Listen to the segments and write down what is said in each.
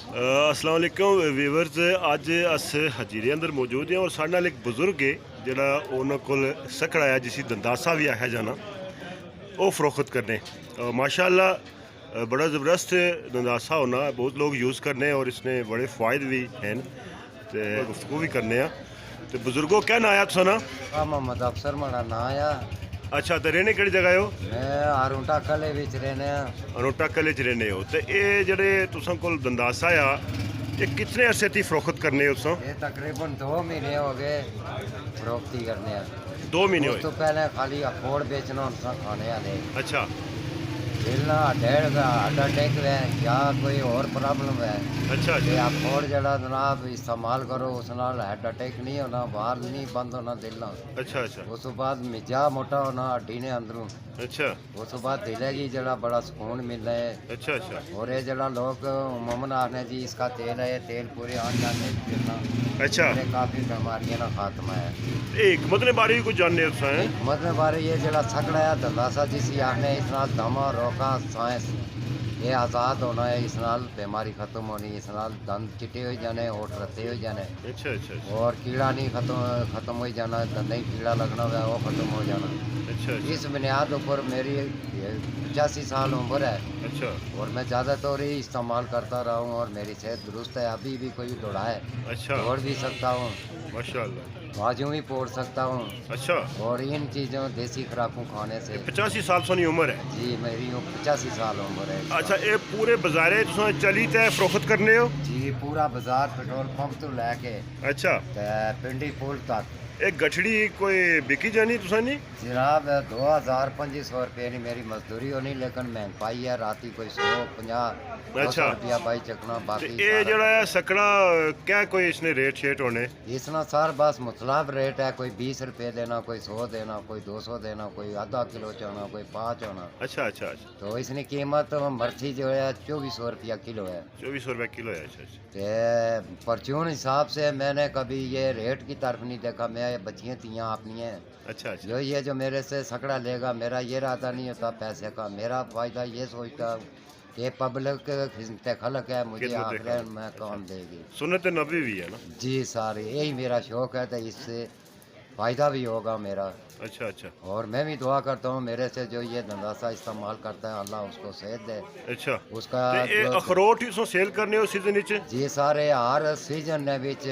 अस्सलाम वालेकुम व्यूवर्स। अज अस हजीरे अंदर मौजूद हैं और साढ़े नाल एक बुजुर्ग है जिहड़ा उन्होंने कोल सकड़ा है जिसी दंदासा भी आखिया जाना, वो फरोख्त करने। माशाअल्लाह बड़ा ज़बरदस्त दंदासा होना, बहुत लोग यूज़ करने और इसने बड़े फ़ायदे भी हैं। तो गुफ्तगू भी करने तो बुजुर्गों क्या ना आया तुसा ना? हाँ, मोहम्मद अफसर माड़ा ना आया। अच्छा, तो रहने केड़ी जगह हो? मैं आरूटा कले विच रहने आ। अनोटा कले च रहने हो। तो ये जेह्ड़े तुसां कोल दंदासा आ, ये कितने अरसे ती फरोख्त करने हो तुसां? ये तकरीबन 2 महीने हो गए फरोख्ती करने आ। 2 महीने उस होए। तो पहले खाली अखोड़ बेचना होता खाने वाले। अच्छा मिलना डेढ़ का आटा टेक है या कोई और प्रॉब्लम है अच्छा कि अच्छा अखोड़ जड़ा जनाब इस्तेमाल करो उस नाल हेड अटैक नहीं होना, बाहर नहीं बंद होना दिल ना। अच्छा अच्छा उस तो बाद मिर्जा मोटा होना हड्डी ने अंदरों। अच्छा उस तो बाद दिलेगी जड़ा बड़ा सुकून मिलना है। अच्छा अच्छा और ये जड़ा लोग उमूमन आखने जी इसका तेल है, ये तेल पूरे आन जाने फिरना अच्छा। मेरे काफ़ी बीमारियां का खात्मा है। एक मतलब बारे भी कुछ जानने हो तुसां हैं? हिकमत में बारे ये जड़ा सकड़ा है दंदासा जिसी आखने इस नाल दमा रोका सांस ये आज़ाद होना है, इस नाल बीमारी खत्म होनी, इस नाल दंद चिट्टे हो जाने, होठ रत्ते हो जाने अच्छा अच्छा अच्छा और कीड़ा नहीं खत्म हो जाना, दंद ही कीड़ा लगना हुआ वो खत्म हो जाना। अच्छा इस अच्छा बुनियाद ऊपर मेरी 85 साल उम्र है अच्छा और मैं ज़्यादातर ही इस्तेमाल करता रहा हूँ और मेरी सेहत दुरुस्त है। अभी भी कोई दौड़ाए अच्छा दौड़ भी सकता हूँ, माशाअल्लाह। बाजू भी पोड़ सकता हूँ अच्छा, और इन चीज़ों देसी खुराकों खाने से। ये 85 साल सोनी उम्र है। जी मेरी 85 साल उम्र है इस अच्छा, वक्त। ये पूरे बाजारे तुसां चली ते फरोख्त करने हो? जी पूरा बाजार पेट्रोल पंप तो लैके अच्छा, ते पिंडी पुल तक। ये गठड़ी कोई बिकी जानी तुसां नी? जनाब 2000-2500 रुपये की मेरी मजदूरी होनी, लेकिन महंगाई है राती कोई 150-200 अच्छा, रुपया बाई चकना ते बाकी ये सारा। जेह्ड़ा है सकड़ा, क्या कोई इसने रेट शेट होने? इसना सार बस मुतलाब रेट है, कोई 20 रुपये देना, कोई 100 देना, कोई 200 देना, कोई आधा किलो चाना, कोई 5 होना। अच्छा अच्छा अच्छा, तो इसकी कीमत मर्ची जो है 2400 रुपया किलो है। 2400 रुपये किलो है। अच्छा अच्छा ते परचून हिसाब से मैंने कभी ये रेट की तरफ नहीं देखा, मैं ये बच्चियाँ तियाँ अपनी हैं अच्छा अच्छा जो ये जो मेरे से सकड़ा लेगा, मेरा ये इरादा नहीं होता पैसे का, मेरा फ़ायदा ये सोचता हूँ कि पब्लिक खिदमत खलक है, मुझे खिदमत आखिर खाना। में अच्छा, काम देगी। सुन्नत नबी भी है ना? जी सर यही मेरा शौक़ है, तो इससे फ़ायदा भी होगा मेरा। अच्छा अच्छा और मैं भी दुआ करता हूँ मेरे से जो ये धंधासा इस्तेमाल करता है अल्लाह उसको सेहत दे। अच्छा, उसका ते ये जो अखरोट ही तुसां सेल करने हो सीजन च? जी सारे हर सीजन ने विच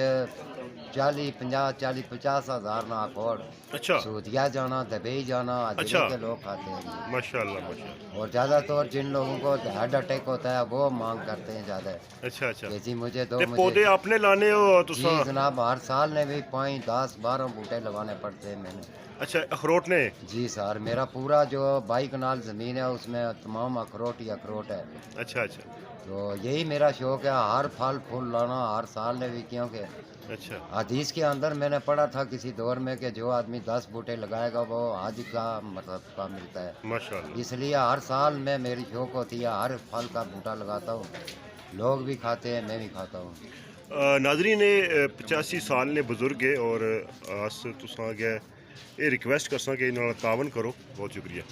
40-50 हज़ार ना अखोड़ अच्छा सूदिया जाना, दबई जाना, अच्छा, हाजिरे के लोग खाते हैं जी। माशाअल्लाह माशाअल्लाह। और ज़्यादातर जिन लोगों को हार्ट अटैक होता है वो मांग करते हैं ज़्यादा अच्छा अच्छा, कि जी मुझे दो ते मुझे। पौधे आपने लाने हो जी तुसां? जनाब हर साल ने भी 5, 10, 12 बूटे लगाने पड़ते हैं मैंने। अच्छा, अखरोट ने? जी सर मेरा पूरा जो 22 कनाल ज़मीन है उसमें तमाम अखरोट ही अखरोट है। अच्छा अच्छा तो यही मेरा शौक़ है, हर फल फूल लाना हर साल ने भी, क्योंकि अच्छा हदीस के अंदर मैंने पढ़ा था किसी दौर में कि जो आदमी 10 बूटे लगाएगा वो हज का मतलब का मिलता है। माशाअल्लाह। इसलिए हर साल में मेरी शौक होती है हर फल का बूटा लगाता हूँ, लोग भी खाते हैं मैं भी खाता हूँ। नाजरीन ने 85 साल ने बुजुर्ग है और अस तुसां अग्गें ये रिक्वेस्ट करसां कि इन्हां नाल तावन करो। बहुत शुक्रिया।